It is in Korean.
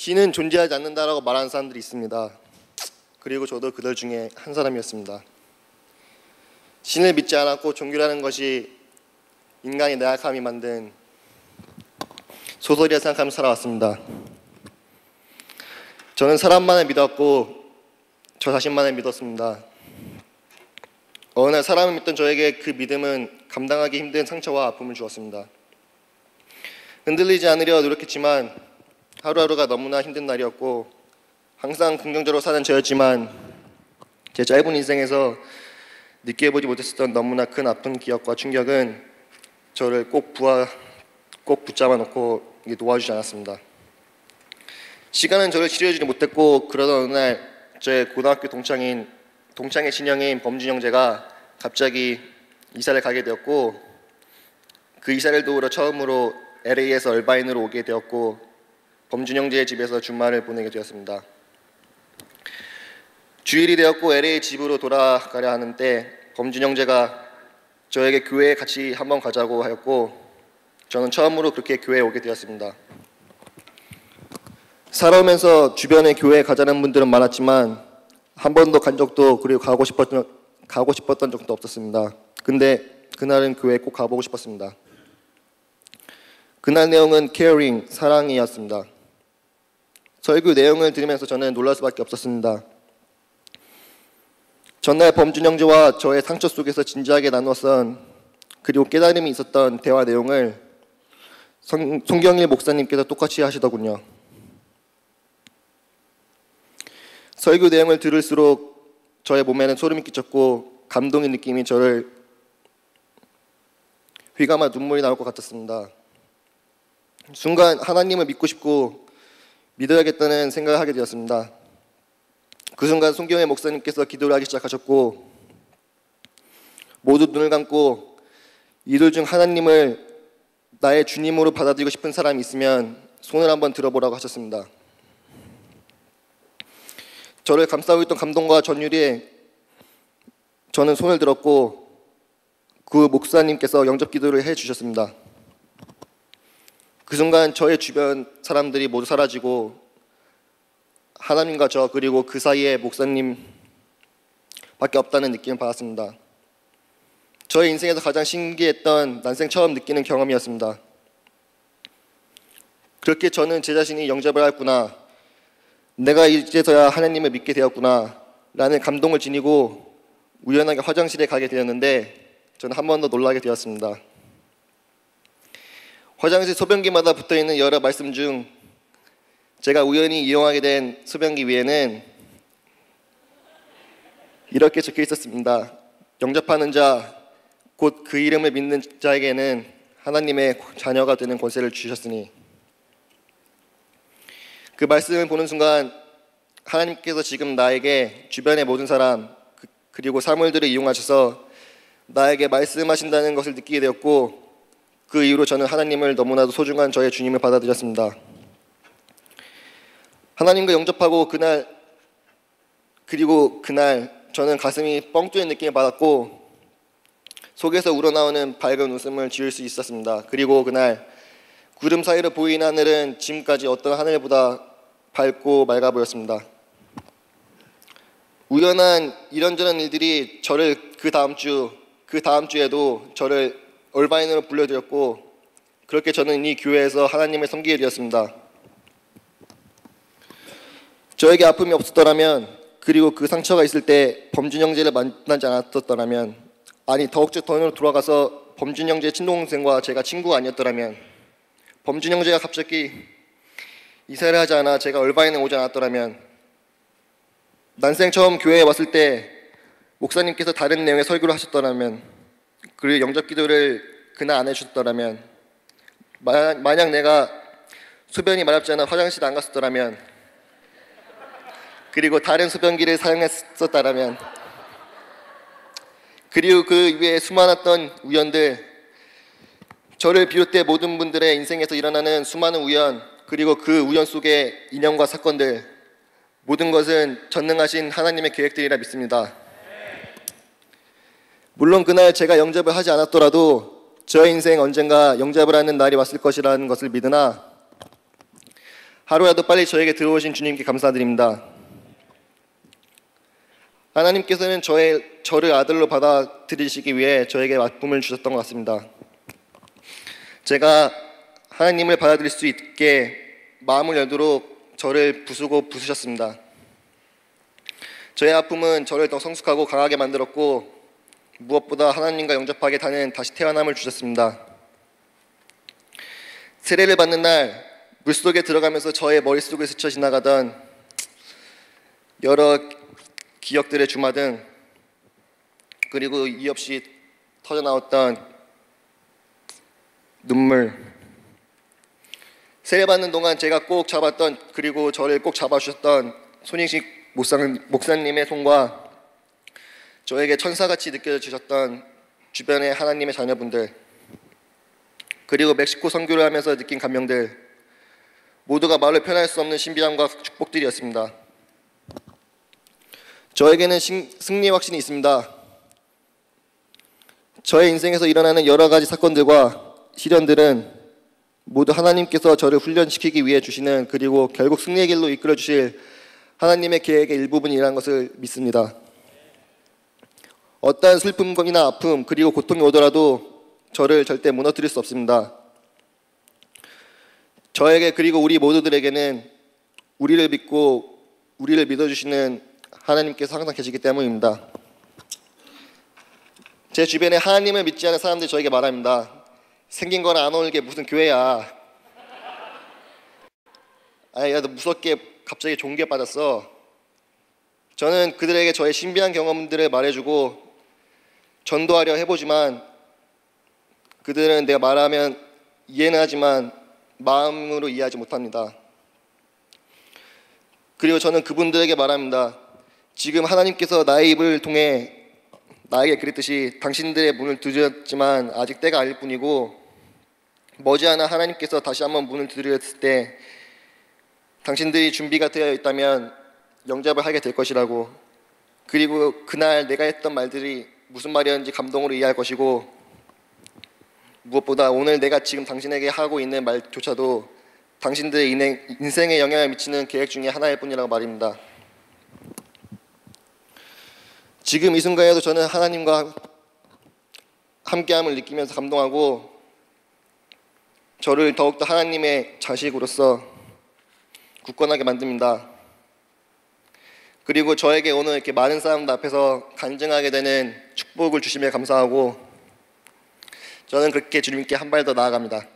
신은 존재하지 않는다라고 말하는 사람들이 있습니다. 그리고 저도 그들 중에 한 사람이었습니다. 신을 믿지 않았고 종교라는 것이 인간의 나약함이 만든 소설이라 생각하며 살아왔습니다. 저는 사람만을 믿었고 저 자신만을 믿었습니다. 어느 날 사람을 믿던 저에게 그 믿음은 감당하기 힘든 상처와 아픔을 주었습니다. 흔들리지 않으려 노력했지만 하루하루가 너무나 힘든 날이었고 항상 긍정적으로 사는 저였지만 제 짧은 인생에서 느껴보지 못했었던 너무나 큰 아픈 기억과 충격은 저를 꼭 붙잡아 놓고 놓아주지 않았습니다. 시간은 저를 치료해주지 못했고 그러던 어느 날 제 고등학교 동창의 친형인 범준 형제가 갑자기 이사를 가게 되었고 그 이사를 도우러 처음으로 LA에서 얼바인으로 오게 되었고 범준 형제의 집에서 주말을 보내게 되었습니다. 주일이 되었고 LA 집으로 돌아가려 하는 때 범준 형제가 저에게 교회에 같이 한번 가자고 하였고 저는 처음으로 그렇게 교회에 오게 되었습니다. 살아오면서 주변에 교회에 가자는 분들은 많았지만 한 번도 간 적도 그리고 가고 싶었던 적도 없었습니다. 근데 그날은 교회에 꼭 가보고 싶었습니다. 그날 내용은 caring, 사랑이었습니다. 설교 내용을 들으면서 저는 놀랄 수밖에 없었습니다. 전날 범준 형제와 저의 상처 속에서 진지하게 나누었던 그리고 깨달음이 있었던 대화 내용을 송경일 목사님께서 똑같이 하시더군요. 설교 내용을 들을수록 저의 몸에는 소름이 끼쳤고 감동의 느낌이 저를 휘감아 눈물이 나올 것 같았습니다. 순간 하나님을 믿고 싶고 믿어야겠다는 생각을 하게 되었습니다. 그 순간 송경일 목사님께서 기도를 하기 시작하셨고 모두 눈을 감고 이들 중 하나님을 나의 주님으로 받아들이고 싶은 사람이 있으면 손을 한번 들어보라고 하셨습니다. 저를 감싸고 있던 감동과 전율에 저는 손을 들었고 그 목사님께서 영접 기도를 해주셨습니다. 그 순간 저의 주변 사람들이 모두 사라지고 하나님과 저 그리고 그 사이에 목사님 밖에 없다는 느낌을 받았습니다. 저의 인생에서 가장 신기했던 난생 처음 느끼는 경험이었습니다. 그렇게 저는 제 자신이 영접을 했구나, 내가 이제서야 하나님을 믿게 되었구나 라는 감동을 지니고 우연하게 화장실에 가게 되었는데 저는 한 번 더 놀라게 되었습니다. 화장실 소변기마다 붙어있는 여러 말씀 중 제가 우연히 이용하게 된 소변기 위에는 이렇게 적혀 있었습니다. 영접하는 자, 곧 그 이름을 믿는 자에게는 하나님의 자녀가 되는 권세를 주셨으니. 그 말씀을 보는 순간 하나님께서 지금 나에게 주변의 모든 사람 그리고 사물들을 이용하셔서 나에게 말씀하신다는 것을 느끼게 되었고 그 이후로 저는 하나님을 너무나도 소중한 저의 주님을 받아들였습니다. 하나님과 영접하고 그날 저는 가슴이 뻥 뚫린 느낌을 받았고 속에서 우러나오는 밝은 웃음을 지을 수 있었습니다. 그리고 그날 구름 사이로 보이는 하늘은 지금까지 어떤 하늘보다 밝고 맑아 보였습니다. 우연한 이런저런 일들이 저를 그 다음 주에도 저를 얼바인으로 불러들였고 그렇게 저는 이 교회에서 하나님을 섬기게 되었습니다. 저에게 아픔이 없었더라면 그리고 그 상처가 있을 때 범준 형제를 만나지 않았더라면 아니 더욱더 더 돌아가서 범준 형제의 친동생과 제가 친구가 아니었더라면 범준 형제가 갑자기 이사를 하지 않아 제가 얼바인에 오지 않았더라면 난생 처음 교회에 왔을 때 목사님께서 다른 내용의 설교를 하셨더라면 그리고 영접 기도를 그날 안 해주셨더라면 만약 내가 소변이 마렵지 않아 화장실에 안 갔었더라면 그리고 다른 소변기를 사용했었다라면 그리고 그 위에 수많았던 우연들 저를 비롯해 모든 분들의 인생에서 일어나는 수많은 우연 그리고 그 우연 속의 인연과 사건들 모든 것은 전능하신 하나님의 계획들이라 믿습니다. 물론 그날 제가 영접을 하지 않았더라도 저의 인생 언젠가 영접을 하는 날이 왔을 것이라는 것을 믿으나 하루라도 빨리 저에게 들어오신 주님께 감사드립니다. 하나님께서는 저를 아들로 받아들이시기 위해 저에게 아픔을 주셨던 것 같습니다. 제가 하나님을 받아들일 수 있게 마음을 열도록 저를 부수고 부수셨습니다. 저의 아픔은 저를 더 성숙하고 강하게 만들었고 무엇보다 하나님과 영접하게 하는 다시 태어남을 주셨습니다. 세례를 받는 날 물속에 들어가면서 저의 머릿속을 스쳐 지나가던 여러 기억들의 주마등, 그리고 이유 없이 터져나왔던 눈물, 세례받는 동안 제가 꼭 잡았던, 그리고 저를 꼭 잡아주셨던 손익식 목사님의 손과 저에게 천사같이 느껴주셨던 주변의 하나님의 자녀분들, 그리고 멕시코 선교를 하면서 느낀 감명들, 모두가 말로 표현할 수 없는 신비함과 축복들이었습니다. 저에게는 승리의 확신이 있습니다. 저의 인생에서 일어나는 여러 가지 사건들과 시련들은 모두 하나님께서 저를 훈련시키기 위해 주시는, 그리고 결국 승리의 길로 이끌어 주실 하나님의 계획의 일부분이라는 것을 믿습니다. 어떠한 슬픔이나 아픔 그리고 고통이 오더라도 저를 절대 무너뜨릴 수 없습니다. 저에게, 그리고 우리 모두들에게는 우리를 믿고 우리를 믿어주시는 하나님께서 항상 계시기 때문입니다. 제 주변에 하나님을 믿지 않는 사람들이 저에게 말합니다. 생긴 거랑 안 어울리게 무슨 교회야. 야, 너 무섭게 갑자기 종교에 빠졌어. 저는 그들에게 저의 신비한 경험들을 말해주고 전도하려 해보지만 그들은 내가 말하면 이해는 하지만 마음으로 이해하지 못합니다. 그리고 저는 그분들에게 말합니다. 지금 하나님께서 나의 입을 통해 나에게 그랬듯이 당신들의 문을 두드렸지만 아직 때가 아닐 뿐이고 머지않아 하나님께서 다시 한번 문을 두드렸을 때 당신들이 준비가 되어 있다면 영접을 하게 될 것이라고, 그리고 그날 내가 했던 말들이 무슨 말이었는지 감동으로 이해할 것이고, 무엇보다 오늘 내가 지금 당신에게 하고 있는 말조차도 당신들의 인생에 영향을 미치는 계획 중에 하나일 뿐이라고 말입니다. 지금 이 순간에도 저는 하나님과 함께함을 느끼면서 감동하고 저를 더욱더 하나님의 자식으로서 굳건하게 만듭니다. 그리고 저에게 오늘 이렇게 많은 사람들 앞에서 간증하게 되는 축복을 주심에 감사하고 저는 그렇게 주님께 한 발 더 나아갑니다.